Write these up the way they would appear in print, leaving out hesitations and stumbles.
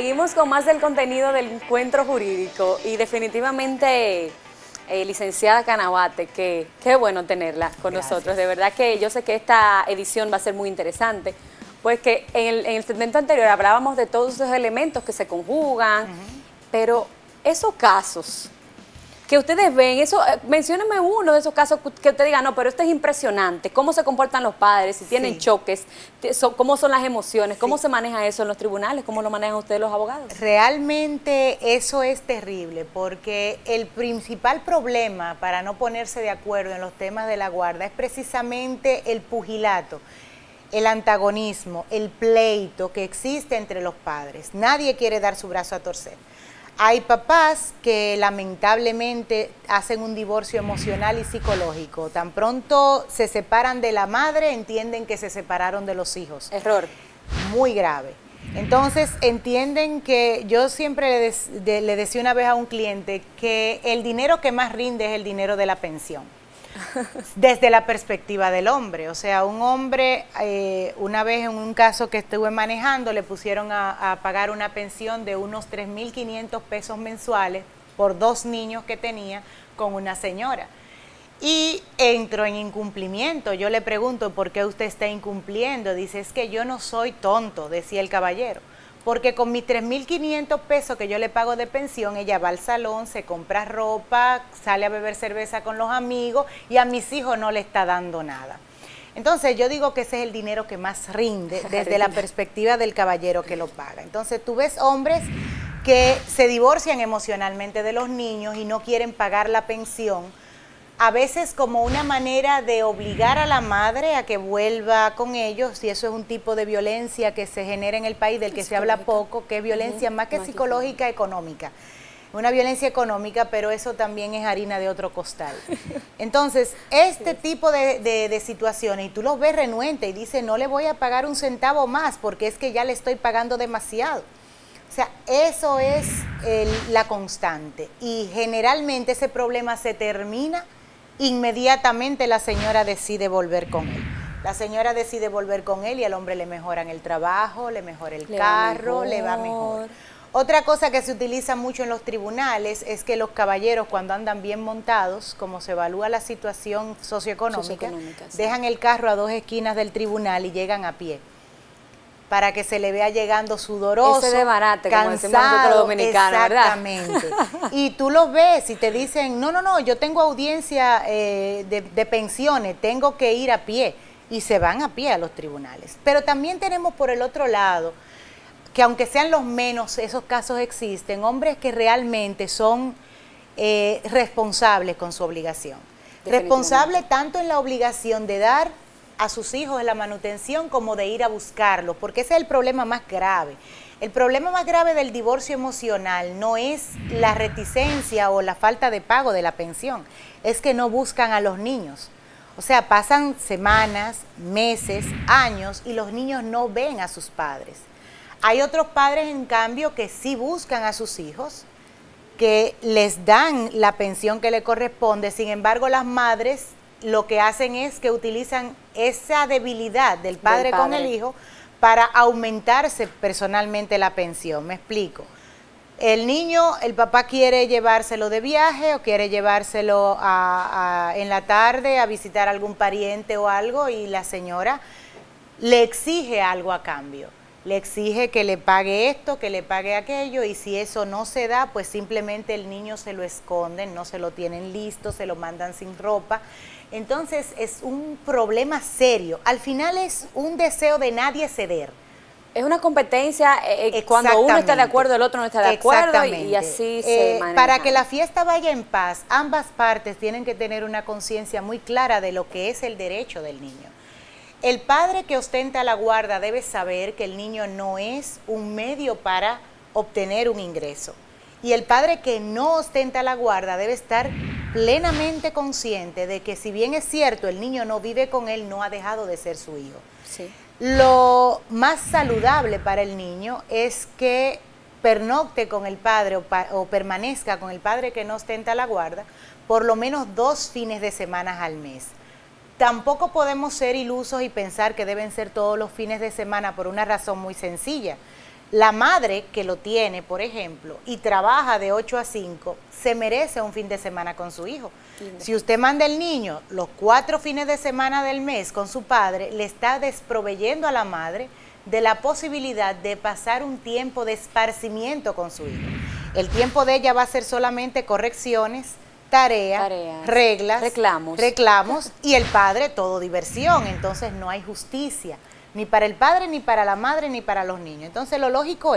seguimos con más del contenido del encuentro jurídico y definitivamente, licenciada Canavate, qué bueno tenerla con nosotros. De verdad que yo sé que esta edición va a ser muy interesante, pues que en el segmento anterior hablábamos de todos esos elementos que se conjugan, pero esos casos que ustedes ven, menciónenme uno de esos casos que usted diga, no, pero esto es impresionante, cómo se comportan los padres, si tienen choques, cómo son las emociones, cómo se maneja eso en los tribunales, cómo lo manejan ustedes los abogados. Realmente eso es terrible, porque el principal problema para no ponerse de acuerdo en los temas de la guarda es precisamente el pugilato, el antagonismo, el pleito que existe entre los padres. Nadie quiere dar su brazo a torcer. Hay papás que lamentablemente hacen un divorcio emocional y psicológico. Tan pronto se separan de la madre, entienden que se separaron de los hijos. Error. Muy grave. Entonces entienden que, yo siempre le decía una vez a un cliente que el dinero que más rinde es el dinero de la pensión. Desde la perspectiva del hombre, o sea, un hombre, una vez en un caso que estuve manejando, le pusieron a pagar una pensión de unos 3.500 pesos mensuales por 2 niños que tenía con una señora. Y entró en incumplimiento. Yo le pregunto, ¿por qué usted está incumpliendo? Dice, es que yo no soy tonto, decía el caballero. Porque con mis 3.500 pesos que yo le pago de pensión, ella va al salón, se compra ropa, sale a beber cerveza con los amigos y a mis hijos no le está dando nada. Entonces yo digo que ese es el dinero que más rinde desde la perspectiva del caballero que lo paga. Entonces tú ves hombres que se divorcian emocionalmente de los niños y no quieren pagar la pensión, a veces como una manera de obligar a la madre a que vuelva con ellos, y eso es un tipo de violencia que se genera en el país del que se habla poco, que es violencia más que psicológica, económica. Una violencia económica, pero eso también es harina de otro costal. Entonces, este tipo de situaciones, y tú los ves renuentes y dices, no le voy a pagar un centavo más porque es que ya le estoy pagando demasiado. O sea, eso es la constante, y generalmente ese problema se termina inmediatamente la señora decide volver con él. La señora decide volver con él y al hombre le mejoran el trabajo, le mejora el carro, le va mejor. Otra cosa que se utiliza mucho en los tribunales es que los caballeros, cuando andan bien montados, como se evalúa la situación socioeconómica, dejan el carro a 2 esquinas del tribunal y llegan a pie, para que se le vea llegando sudoroso, ese desbarate, como decimos nosotros los dominicanos, exactamente. ¿Verdad? Y tú los ves y te dicen, no, yo tengo audiencia de pensiones, tengo que ir a pie, y se van a pie a los tribunales. Pero también tenemos por el otro lado, que aunque sean los menos, esos casos existen, hombres que realmente son responsables con su obligación. Responsables tanto en la obligación de dar a sus hijos la manutención como de ir a buscarlos, porque ese es el problema más grave. El problema más grave del divorcio emocional no es la reticencia o la falta de pago de la pensión, es que no buscan a los niños. O sea, pasan semanas, meses, años y los niños no ven a sus padres. Hay otros padres, en cambio, que sí buscan a sus hijos, que les dan la pensión que le corresponde. Sin embargo, las madres lo que hacen es que utilizan esa debilidad del padre con el hijo para aumentarse personalmente la pensión. Me explico. El niño, el papá quiere llevárselo de viaje o quiere llevárselo en la tarde a visitar a algún pariente o algo, y la señora le exige algo a cambio. Le exige que le pague esto, que le pague aquello, y si eso no se da, pues simplemente el niño se lo esconden, no se lo tienen listo, se lo mandan sin ropa. Entonces es un problema serio. Al final es un deseo de nadie ceder. Es una competencia, cuando uno está de acuerdo, el otro no está de acuerdo, y así se maneja. Para que la fiesta vaya en paz, ambas partes tienen que tener una conciencia muy clara de lo que es el derecho del niño. El padre que ostenta la guarda debe saber que el niño no es un medio para obtener un ingreso. Y el padre que no ostenta la guarda debe estar plenamente consciente de que, si bien es cierto, el niño no vive con él, no ha dejado de ser su hijo. Sí. Lo más saludable para el niño es que pernocte con el padre o permanezca con el padre que no ostenta la guarda por lo menos 2 fines de semana al mes. Tampoco podemos ser ilusos y pensar que deben ser todos los fines de semana, por una razón muy sencilla. La madre que lo tiene, por ejemplo, y trabaja de 8 a 5, se merece un fin de semana con su hijo. Si usted manda el niño los 4 fines de semana del mes con su padre, le está desproveyendo a la madre de la posibilidad de pasar un tiempo de esparcimiento con su hijo. El tiempo de ella va a ser solamente correcciones, tareas, reglas, reclamos, y el padre todo diversión. Entonces no hay justicia, ni para el padre, ni para la madre, ni para los niños. Entonces lo lógico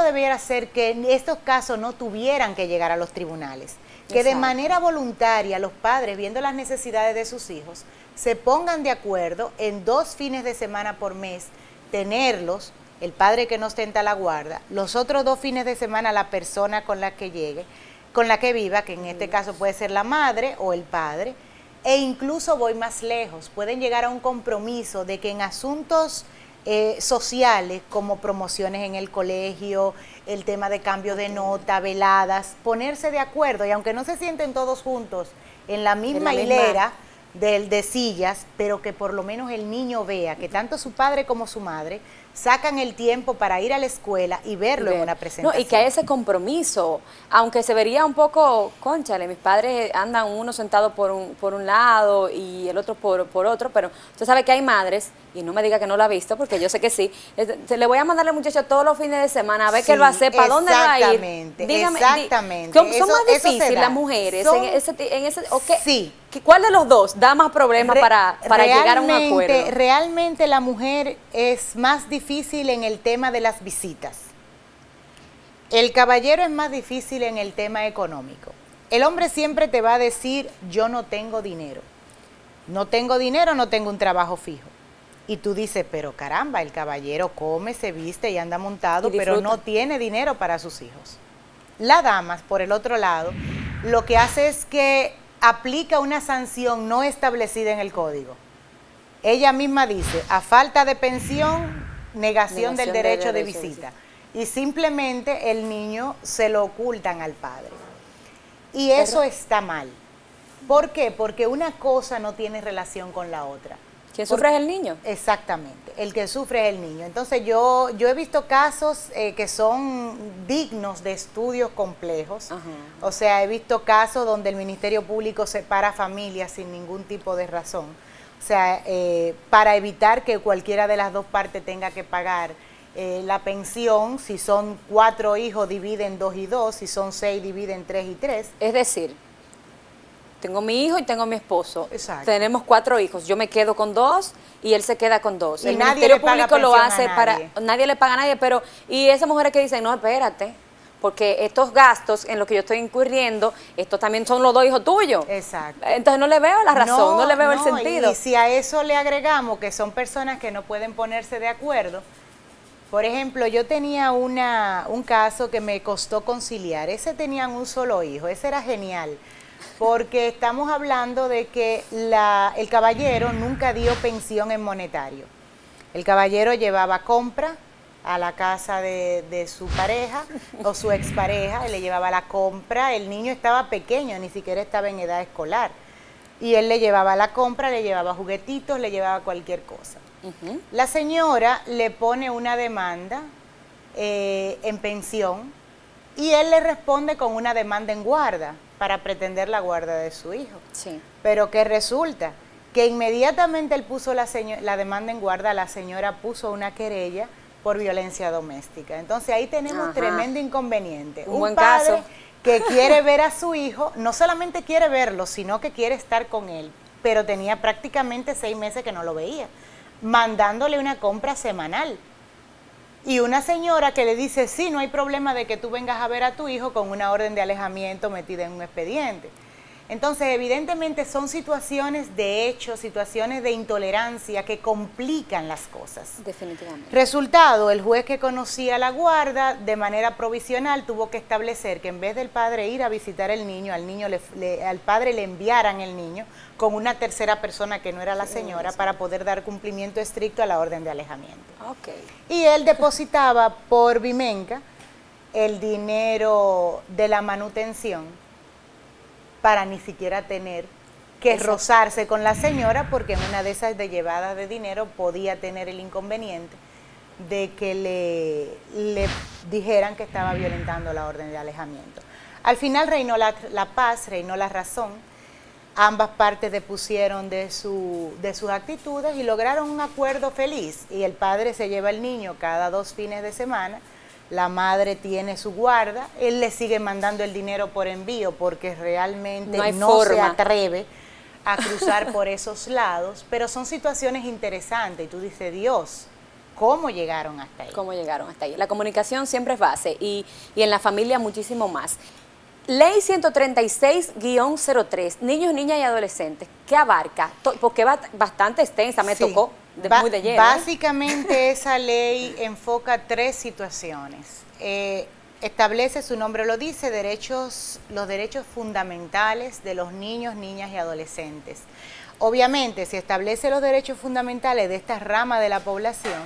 debiera ser que en estos casos no tuvieran que llegar a los tribunales, que de manera voluntaria los padres, viendo las necesidades de sus hijos, se pongan de acuerdo en 2 fines de semana por mes, tenerlos, el padre que no ostenta la guarda, los otros 2 fines de semana la persona con la que llegue, con la que viva, que en este caso puede ser la madre o el padre, e incluso voy más lejos, pueden llegar a un compromiso de que en asuntos sociales como promociones en el colegio, el tema de cambio de nota, veladas, ponerse de acuerdo, y aunque no se sienten todos juntos en la misma hilera de sillas, pero que por lo menos el niño vea que tanto su padre como su madre sacan el tiempo para ir a la escuela y verlo en una presentación. No, y que hay ese compromiso, aunque se vería un poco, cónchale, mis padres andan uno sentado por un lado y el otro por otro, pero usted sabe que hay madres, y no me diga que no lo ha visto, porque yo sé que sí, le voy a mandar al muchacho todos los fines de semana a ver qué él va a hacer, para dónde va a ir. Dígame, exactamente. ¿Son más difíciles las mujeres en ese sí. ¿Cuál de los dos da más problemas para llegar a un acuerdo? Realmente la mujer es más difícil en el tema de las visitas. El caballero es más difícil en el tema económico. El hombre siempre te va a decir, yo no tengo dinero. No tengo dinero, no tengo un trabajo fijo. Y tú dices, pero caramba, el caballero come, se viste y anda montado, pero no tiene dinero para sus hijos. La dama, por el otro lado, lo que hace es que aplica una sanción no establecida en el código. Ella misma dice, a falta de pensión, negación del derecho de visita. Y simplemente el niño se lo ocultan al padre. Y eso está mal. ¿Por qué? Porque una cosa no tiene relación con la otra. ¿Quién sufre es el niño? Exactamente, el que sufre es el niño. Entonces yo he visto casos que son dignos de estudios complejos. Ajá. O sea, he visto casos donde el Ministerio Público separa familias sin ningún tipo de razón. O sea, para evitar que cualquiera de las dos partes tenga que pagar la pensión. Si son 4 hijos, dividen 2 y 2. Si son 6, dividen 3 y 3. Es decir, tengo mi hijo y tengo mi esposo. Exacto. Tenemos 4 hijos. Yo me quedo con 2 y él se queda con 2. Y el nadie Ministerio le paga Público lo hace nadie. nadie le paga a nadie, pero y esas mujeres que dicen, no, espérate, porque estos gastos en los que yo estoy incurriendo, estos también son los 2 hijos tuyos. Exacto. Entonces no le veo la razón, no le veo el sentido. Y si a eso le agregamos que son personas que no pueden ponerse de acuerdo. Por ejemplo, yo tenía un caso que me costó conciliar. Ese tenían un solo hijo, ese era genial. Porque estamos hablando de que el caballero nunca dio pensión en monetario. El caballero llevaba compra a la casa de su pareja o su expareja, le llevaba la compra, el niño estaba pequeño, ni siquiera estaba en edad escolar. Y él le llevaba la compra, le llevaba juguetitos, le llevaba cualquier cosa. La señora le pone una demanda en pensión y él le responde con una demanda en guarda para pretender la guarda de su hijo. Sí. Pero ¿qué resulta? Que inmediatamente él puso la demanda en guarda, la señora puso una querella por violencia doméstica. Entonces ahí tenemos tremendo inconveniente. Un buen padre caso. Que quiere ver a su hijo, no solamente quiere verlo, sino que quiere estar con él, pero tenía prácticamente 6 meses que no lo veía, mandándole una compra semanal. Y una señora que le dice, sí, no hay problema de que tú vengas a ver a tu hijo con una orden de alejamiento metida en un expediente. Entonces, evidentemente son situaciones de hecho, situaciones de intolerancia que complican las cosas. Definitivamente. Resultado, el juez que conocía la guarda, de manera provisional, tuvo que establecer que en vez del padre ir a visitar el niño, al padre le enviaran el niño con una tercera persona que no era la señora para poder dar cumplimiento estricto a la orden de alejamiento. Okay. Y él depositaba por Vimenca el dinero de la manutención para ni siquiera tener que rozarse con la señora, porque en una de esas de llevadas de dinero podía tener el inconveniente de que le dijeran que estaba violentando la orden de alejamiento. Al final reinó la paz, reinó la razón. Ambas partes depusieron de sus actitudes y lograron un acuerdo feliz. Y el padre se lleva al niño cada 2 fines de semana, la madre tiene su guarda, él le sigue mandando el dinero por envío porque realmente no se atreve a cruzar por esos lados, pero son situaciones interesantes y tú dices, Dios, ¿cómo llegaron hasta ahí? ¿Cómo llegaron hasta ahí? La comunicación siempre es base y en la familia muchísimo más. Ley 136-03, niños, niñas y adolescentes, ¿qué abarca? Porque va bastante extensa, me tocó muy de lleno. Básicamente esa ley enfoca 3 situaciones. Establece, su nombre lo dice, los derechos fundamentales de los niños, niñas y adolescentes. Obviamente, si establece los derechos fundamentales de esta rama de la población,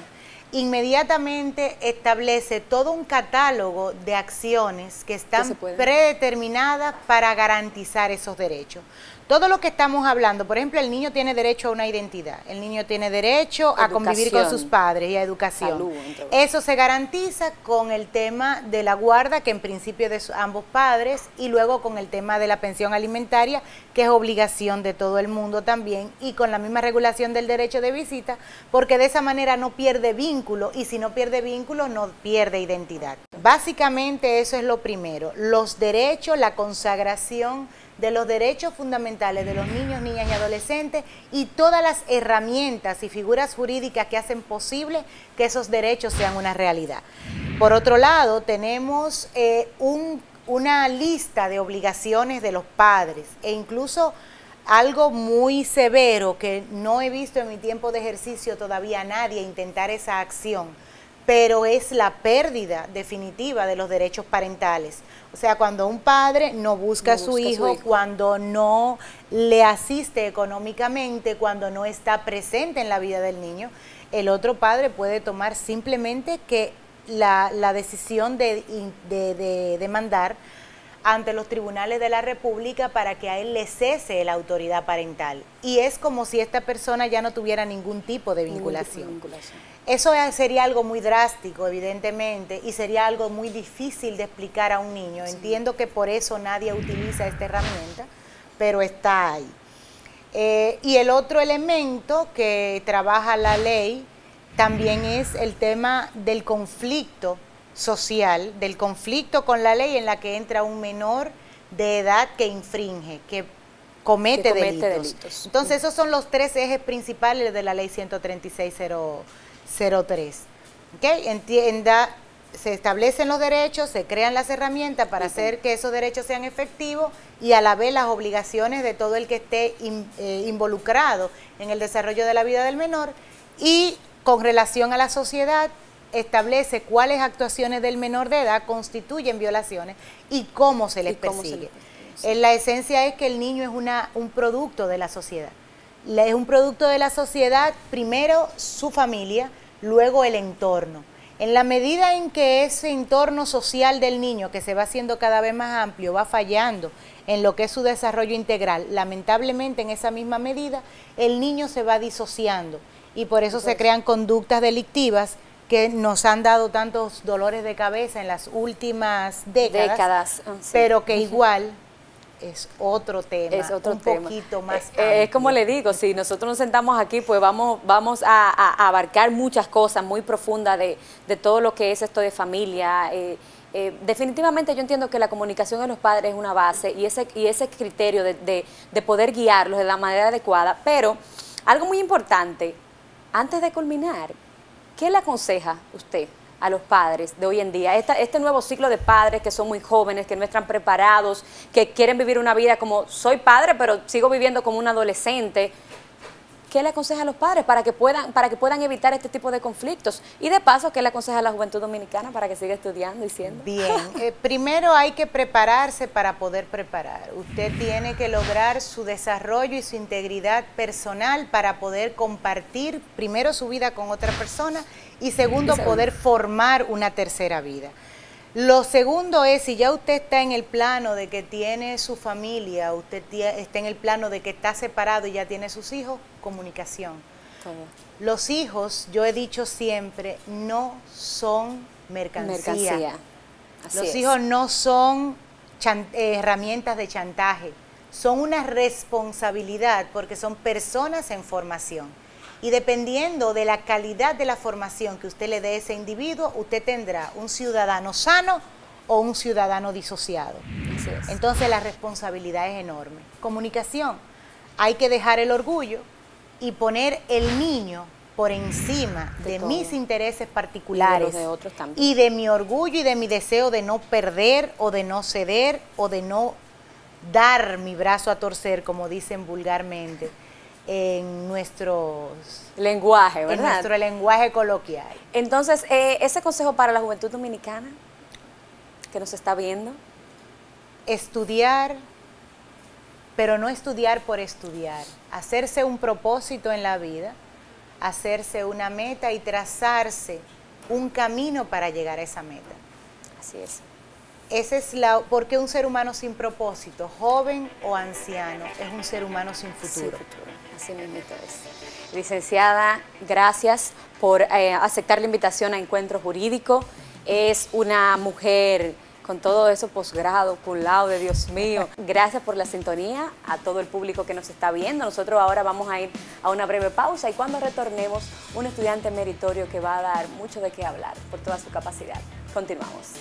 inmediatamente establece todo un catálogo de acciones que están predeterminadas para garantizar esos derechos. Todo lo que estamos hablando, por ejemplo, el niño tiene derecho a una identidad, el niño tiene derecho a convivir con sus padres y a educación. Salud, eso se garantiza con el tema de la guarda, que en principio es de ambos padres, y luego con el tema de la pensión alimentaria, que es obligación de todo el mundo también, y con la misma regulación del derecho de visita, porque de esa manera no pierde vínculo, y si no pierde vínculo, no pierde identidad. Básicamente eso es lo primero, los derechos, la consagración de los derechos fundamentales de los niños, niñas y adolescentes y todas las herramientas y figuras jurídicas que hacen posible que esos derechos sean una realidad. Por otro lado, tenemos una lista de obligaciones de los padres e incluso algo muy severo que no he visto en mi tiempo de ejercicio todavía a nadie intentar esa acción, pero es la pérdida definitiva de los derechos parentales. O sea, cuando un padre no busca a su hijo, cuando no le asiste económicamente, cuando no está presente en la vida del niño, el otro padre puede tomar simplemente que la decisión de demandar ante los tribunales de la República para que a él le cese la autoridad parental. Y es como si esta persona ya no tuviera ningún tipo de vinculación. Eso sería algo muy drástico, evidentemente, y sería algo muy difícil de explicar a un niño. Sí. Entiendo que por eso nadie utiliza esta herramienta, pero está ahí. Y el otro elemento que trabaja la ley también es el tema del conflicto social, del conflicto con la ley en la que entra un menor de edad que infringe, que comete delitos. Entonces, esos son los 3 ejes principales de la ley 136-03. ¿Okay? Se establecen los derechos, se crean las herramientas para hacer que esos derechos sean efectivos y a la vez las obligaciones de todo el que esté involucrado en el desarrollo de la vida del menor, y con relación a la sociedad establece cuáles actuaciones del menor de edad constituyen violaciones y cómo se les persigue. La esencia es que el niño es un producto de la sociedad. Es un producto de la sociedad, primero su familia, luego el entorno. En la medida en que ese entorno social del niño, que se va haciendo cada vez más amplio, va fallando en lo que es su desarrollo integral, lamentablemente en esa misma medida el niño se va disociando y por eso se crean conductas delictivas que nos han dado tantos dolores de cabeza en las últimas décadas. Pero que igual es otro tema, poquito más amplio. Es como le digo, si nosotros nos sentamos aquí, pues vamos a abarcar muchas cosas muy profundas de todo lo que es esto de familia. Definitivamente yo entiendo que la comunicación de los padres es una base y ese criterio de poder guiarlos de la manera adecuada, pero algo muy importante, antes de culminar, ¿qué le aconseja usted a los padres de hoy en día? Este nuevo ciclo de padres que son muy jóvenes, que no están preparados, que quieren vivir una vida como soy padre, pero sigo viviendo como un adolescente. ¿Qué le aconseja a los padres para que puedan evitar este tipo de conflictos? Y de paso, ¿qué le aconseja a la juventud dominicana para que siga estudiando y siendo? Bien, primero hay que prepararse para poder preparar. Usted tiene que lograr su desarrollo y su integridad personal para poder compartir primero su vida con otra persona y segundo poder formar una tercera vida. Lo segundo es, si ya usted está en el plano de que tiene su familia, usted está en el plano de que está separado y ya tiene sus hijos, comunicación. Los hijos, yo he dicho siempre, no son mercancía. Los hijos no son herramientas de chantaje, son una responsabilidad porque son personas en formación. Y dependiendo de la calidad de la formación que usted le dé a ese individuo, usted tendrá un ciudadano sano o un ciudadano disociado. Así es. Entonces la responsabilidad es enorme. Comunicación, hay que dejar el orgullo y poner el niño por encima de mis intereses particulares y de otros también. Y de mi orgullo y de mi deseo de no perder o de no ceder o de no dar mi brazo a torcer, como dicen vulgarmente, en nuestros lenguaje, ¿verdad? En nuestro lenguaje coloquial. Entonces, ese consejo para la juventud dominicana que nos está viendo. Estudiar, pero no estudiar por estudiar. Hacerse un propósito en la vida, hacerse una meta y trazarse un camino para llegar a esa meta. Así es. Porque un ser humano sin propósito, joven o anciano, es un ser humano sin futuro. Sin futuro. Así mismo es. Licenciada, gracias por aceptar la invitación a Encuentro Jurídico. Es una mujer con todo eso posgrado, cum laude, Dios mío. Gracias por la sintonía, a todo el público que nos está viendo. Nosotros ahora vamos a ir a una breve pausa y cuando retornemos, un estudiante meritorio que va a dar mucho de qué hablar por toda su capacidad. Continuamos.